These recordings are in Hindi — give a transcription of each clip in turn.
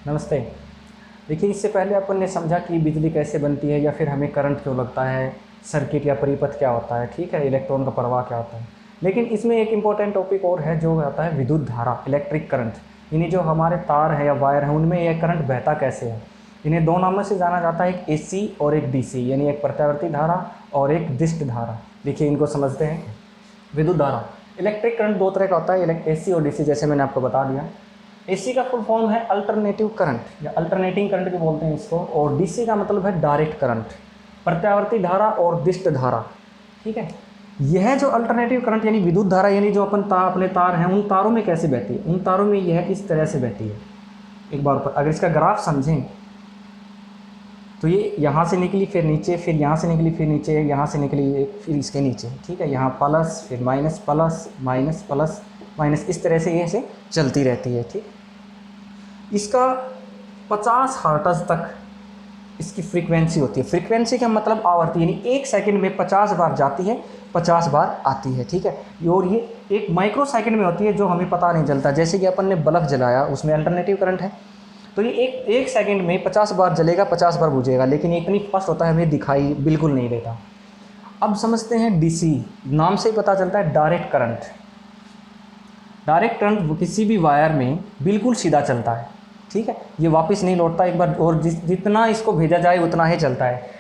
नमस्ते। देखिए, इससे पहले अपन ने समझा कि बिजली कैसे बनती है या फिर हमें करंट क्यों लगता है, सर्किट या परिपथ क्या होता है, ठीक है, इलेक्ट्रॉन का प्रवाह क्या होता है। लेकिन इसमें एक इम्पॉर्टेंट टॉपिक और है जो आता है विद्युत धारा, इलेक्ट्रिक करंट। यानी जो हमारे तार है या वायर है उनमें यह करंट बहता कैसे है। इन्हें दो नामों से जाना जाता है, एक एसी और एक डीसी, यानी एक प्रत्यावर्ती धारा और एक दिष्ट धारा। देखिए, इनको समझते हैं। विद्युत धारा, इलेक्ट्रिक करंट दो तरह का होता है, एसी और डीसी, जैसे मैंने आपको बता दिया। एसी का फुल फॉर्म है अल्टरनेटिव करंट या अल्टरनेटिंग करंट भी बोलते हैं इसको, और डीसी का मतलब है डायरेक्ट करंट, प्रत्यावर्ती धारा और दिष्ट धारा। ठीक है, यह जो अल्टरनेटिव करंट यानी विद्युत धारा, यानी जो अपने तार हैं उन तारों में कैसे बहती है, उन तारों में यह इस तरह से बहती है। एक बार अगर इसका ग्राफ समझें तो ये यहाँ से निकली फिर नीचे, फिर यहाँ से निकली फिर नीचे, यहाँ से निकली फिर इसके नीचे। ठीक है, यहाँ प्लस फिर minus, plus minus, plus minus, इस तरह से ये ऐसे चलती रहती है। ठीक, इसका 50 हर्ट्ज तक इसकी फ्रीक्वेंसी होती है। फ्रीक्वेंसी का मतलब आवर्ती, यानी एक सेकंड में 50 बार जाती है, 50 बार आती है। ठीक है, और ये एक माइक्रो सेकंड में होती है जो हमें पता नहीं चलता। जैसे कि अपन ने बल्ब जलाया, उसमें अल्टरनेटिव करंट है, तो ये एक सेकंड में 50 बार जलेगा, 50 बार बुझेगा, लेकिन ये इतनी फास्ट होता है हमें दिखाई बिल्कुल नहीं देता। अब समझते हैं डीसी, नाम से ही पता चलता है डायरेक्ट करंट। डायरेक्ट करंट किसी भी वायर में बिल्कुल सीधा चलता है। ठीक है, ये वापस नहीं लौटता एक बार, और जितना इसको भेजा जाए उतना ही चलता है।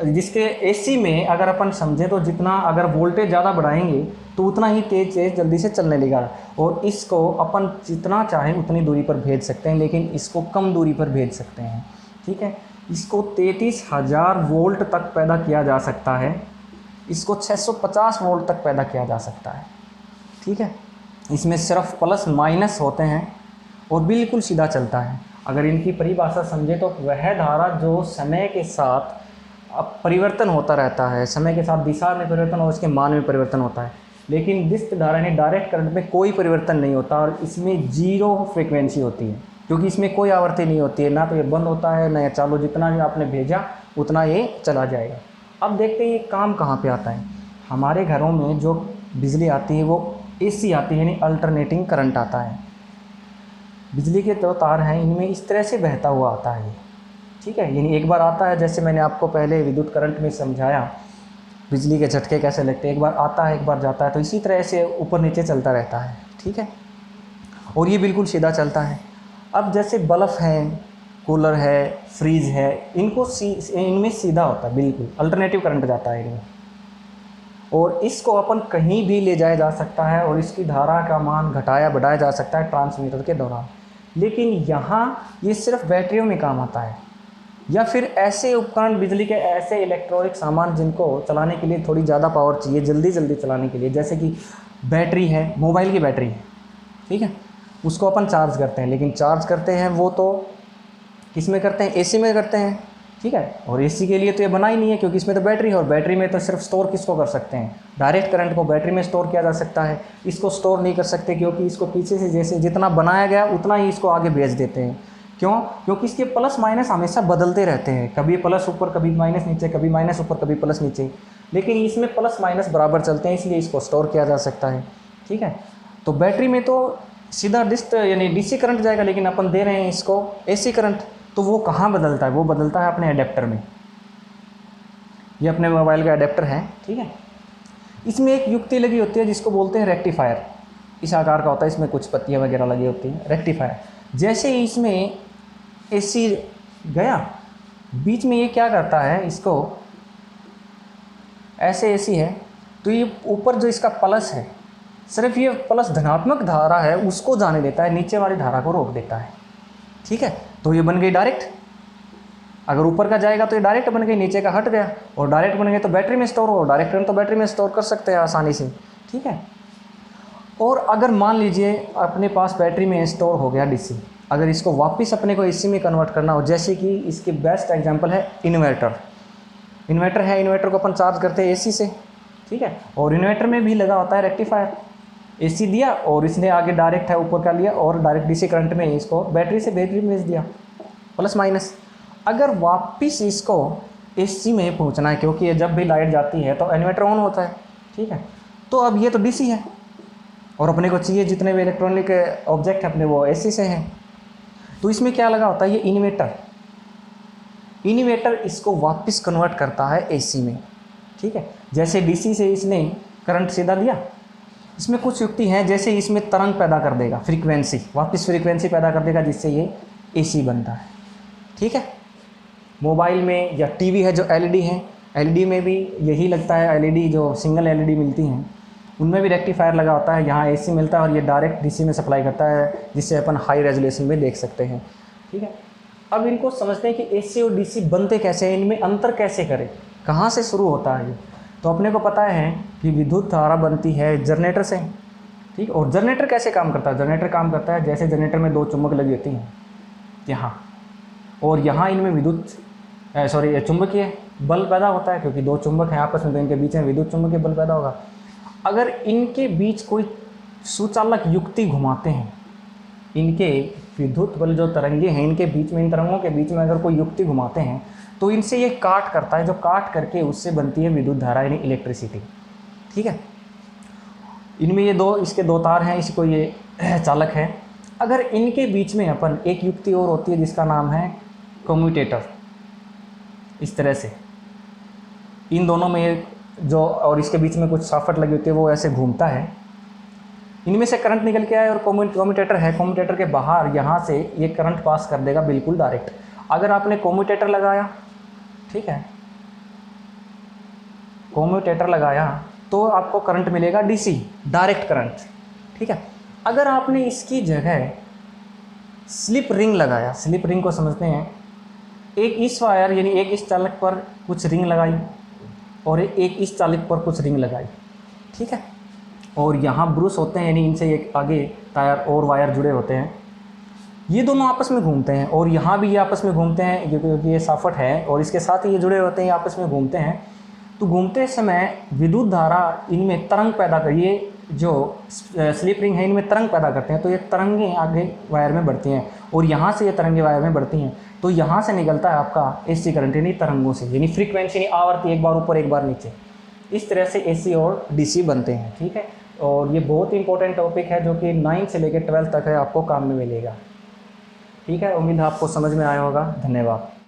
जिसके एसी में अगर अपन समझें तो जितना अगर वोल्टेज ज़्यादा बढ़ाएंगे तो उतना ही तेज जल्दी से चलने लगेगा, और इसको अपन जितना चाहें उतनी दूरी पर भेज सकते हैं, लेकिन इसको कम दूरी पर भेज सकते हैं। ठीक है, इसको 33,000 वोल्ट तक पैदा किया जा सकता है, इसको 650 वोल्ट तक पैदा किया जा सकता है। ठीक है, इसमें सिर्फ प्लस माइनस होते हैं और बिल्कुल सीधा चलता है। अगर इनकी परिभाषा समझे तो वह धारा जो समय के साथ अब परिवर्तन होता रहता है, समय के साथ दिशा में परिवर्तन और उसके मान में परिवर्तन होता है, लेकिन दिष्ट धारा यानी डायरेक्ट करंट में कोई परिवर्तन नहीं होता और इसमें जीरो फ्रीक्वेंसी होती है, क्योंकि इसमें कोई आवृत्ति नहीं होती है, ना तो ये बंद होता है ना ये चालू, जितना भी आपने भेजा उतना ये चला जाएगा। अब देखते हैं ये काम कहाँ पे आता है। हमारे घरों में जो बिजली आती है वो एसी आती है, यानी अल्टरनेटिंग करंट आता है। बिजली के जो तार हैं इनमें इस तरह से बहता हुआ आता है। ठीक है, यानी एक बार आता है, जैसे मैंने आपको पहले विद्युत करंट में समझाया बिजली के झटके कैसे लगते हैं, एक बार आता है एक बार जाता है, तो इसी तरह से ऊपर नीचे चलता रहता है। ठीक है, और ये बिल्कुल सीधा चलता है। अब जैसे बल्ब है, कूलर है, फ्रिज है, इनमें सीधा होता है, बिल्कुल अल्टरनेटिव करंट जाता है इनमें, और इसको अपन कहीं भी ले जाया जा सकता है और इसकी धारा का मान घटाया बढ़ाया जा सकता है ट्रांसमीटर के दौरान। लेकिन यहाँ ये सिर्फ बैटरियों में काम आता है, या फिर ऐसे उपकरण, बिजली के ऐसे इलेक्ट्रॉनिक सामान जिनको चलाने के लिए थोड़ी ज़्यादा पावर चाहिए जल्दी जल्दी चलाने के लिए, जैसे कि बैटरी है, मोबाइल की बैटरी है। ठीक है, उसको अपन चार्ज करते हैं, लेकिन चार्ज करते हैं वो तो किस में करते हैं, एसी में करते हैं। ठीक है, और एसी के लिए तो ये बना ही नहीं है, क्योंकि इसमें तो बैटरी है, और बैटरी में तो सिर्फ स्टोर किसको कर सकते हैं, डायरेक्ट करंट को बैटरी में स्टोर किया जा सकता है। इसको स्टोर नहीं कर सकते, क्योंकि इसको पीछे से जैसे जितना बनाया गया उतना ही इसको आगे भेज देते हैं। क्यों? क्योंकि इसके प्लस माइनस हमेशा बदलते रहते हैं, कभी प्लस ऊपर कभी माइनस नीचे, कभी माइनस ऊपर कभी प्लस नीचे, लेकिन इसमें प्लस माइनस बराबर चलते हैं, इसलिए इसको स्टोर किया जा सकता है। ठीक है, तो बैटरी में तो सीधा डिस्ट यानी डीसी करंट जाएगा, लेकिन अपन दे रहे हैं इसको एसी करंट, तो वो कहाँ बदलता है, वो बदलता है अपने अडेप्टर में। ये अपने मोबाइल का अडेप्टर है। ठीक है, इसमें एक युक्ति लगी होती है जिसको बोलते हैं रेक्टिफायर। इस आकार का होता है, इसमें कुछ पत्तियाँ वगैरह लगी होती हैं, रेक्टिफायर। जैसे ही इसमें एसी गया बीच में, ये क्या करता है, इसको ऐसे एसी है तो ये ऊपर जो इसका प्लस है, सिर्फ ये प्लस धनात्मक धारा है उसको जाने देता है, नीचे वाली धारा को रोक देता है। ठीक है, तो ये बन गई डायरेक्ट। अगर ऊपर का जाएगा तो ये डायरेक्ट बन गई, नीचे का हट गया, और डायरेक्ट बन गए तो बैटरी में स्टोर हो, डायरेक्ट करंट तो बैटरी में स्टोर कर सकते हैं आसानी से। ठीक है, और अगर मान लीजिए अपने पास बैटरी में स्टोर हो गया डीसी, अगर इसको वापस अपने को एसी में कन्वर्ट करना हो, जैसे कि इसकी बेस्ट एग्जांपल है इन्वर्टर। इन्वर्टर है, इन्वर्टर को अपन चार्ज करते हैं एसी से। ठीक है, और इन्वर्टर में भी लगा होता है रेक्टिफायर। एसी दिया और इसने आगे डायरेक्ट है ऊपर का लिया और डायरेक्ट डीसी करंट में इसको बैटरी से बैटरी में भेज दिया, प्लस माइनस। अगर वापस इसको एसी में पहुंचना है, क्योंकि ये जब भी लाइट जाती है तो इन्वर्टर ऑन होता है। ठीक है, तो अब ये तो डीसी है और अपने को चाहिए जितने भी इलेक्ट्रॉनिक ऑब्जेक्ट है अपने वो एसी से हैं। तो इसमें क्या लगा होता है, ये इन्वर्टर इसको वापस कन्वर्ट करता है एसी में, ठीक है। जैसे डीसी से इसने करंट सीधा दिया, इसमें कुछ युक्ति है, जैसे इसमें तरंग पैदा कर देगा, फ्रीक्वेंसी, वापस फ्रीक्वेंसी पैदा कर देगा, जिससे ये एसी बनता है, ठीक है। मोबाइल में या टीवी है जो एलईडी है, एलईडी में भी यही लगता है, एलईडी जो सिंगल एलईडी मिलती हैं उनमें भी रेक्टिफायर लगा होता है, यहाँ एसी मिलता है और ये डायरेक्ट डीसी में सप्लाई करता है, जिससे अपन हाई रेजोल्यूशन में देख सकते हैं, ठीक है। अब इनको समझते हैं कि एसी और डीसी बनते कैसे हैं, इनमें अंतर कैसे करें, कहाँ से शुरू होता है ये। तो अपने को पता है कि विद्युत धारा बनती है जनरेटर से, ठीक। और जनरेटर कैसे काम करता है, जनरेटर काम करता है जैसे जनरेटर में दो चुंबक लगी होती हैं यहाँ, और यहाँ इनमें चुंबकीय बल पैदा होता है, क्योंकि दो चुंबक हैं आपस में, तो इनके बीच में विद्युत चुंबकीय बल पैदा होगा। अगर इनके बीच कोई सुचालक युक्ति घुमाते हैं, इनके विद्युत बल जो तरंगे हैं इनके बीच में, इन तरंगों के बीच में अगर कोई युक्ति घुमाते हैं तो इनसे ये काट करता है, जो काट करके उससे बनती है विद्युत धारा यानी इलेक्ट्रिसिटी, ठीक है। इनमें ये इसके दो तार हैं, इसको ये चालक है। अगर इनके बीच में अपन एक युक्ति और होती है जिसका नाम है कम्यूटेटर, इस तरह से इन दोनों में जो, और इसके बीच में कुछ सॉकेट लगी होती है, वो ऐसे घूमता है, इनमें से करंट निकल के आए और कम्यूटेटर है, कम्यूटेटर के बाहर यहाँ से ये करंट पास कर देगा बिल्कुल डायरेक्ट। अगर आपने कम्यूटेटर लगाया, ठीक है, कम्यूटेटर लगाया तो आपको करंट मिलेगा डीसी, डायरेक्ट करंट, ठीक है। अगर आपने इसकी जगह स्लिप रिंग लगाया, स्लिप रिंग को समझते हैं, एक इस वायर यानी एक इस चालक पर कुछ रिंग लगाई और एक इस चालक पर कुछ रिंग लगाई, ठीक है। और यहाँ ब्रूस होते हैं, यानी इनसे एक आगे टायर और वायर जुड़े होते हैं, ये दोनों आपस में घूमते हैं, और यहाँ भी ये आपस में घूमते हैं क्योंकि ये सॉकेट है और इसके साथ ही ये जुड़े होते हैं, आपस में घूमते हैं। तो घूमते समय विद्युत धारा इनमें तरंग पैदा कर, ये जो स्लिप रिंग है इनमें तरंग पैदा करते हैं, तो ये तरंगें आगे वायर में बढ़ती हैं और यहाँ से ये तरंगें वायर में बढ़ती हैं, तो यहाँ से निकलता है आपका एसी करंट, यानी तरंगों से, यानी फ्रीक्वेंसी, यानी आवर्ती, एक बार ऊपर एक बार नीचे, इस तरह से एसी और डीसी बनते हैं, ठीक है। और ये बहुत इंपॉर्टेंट टॉपिक है जो कि 9 से लेकर 12 तक है, आपको काम में मिलेगा, ठीक है। उम्मीद है आपको समझ में आया होगा। धन्यवाद।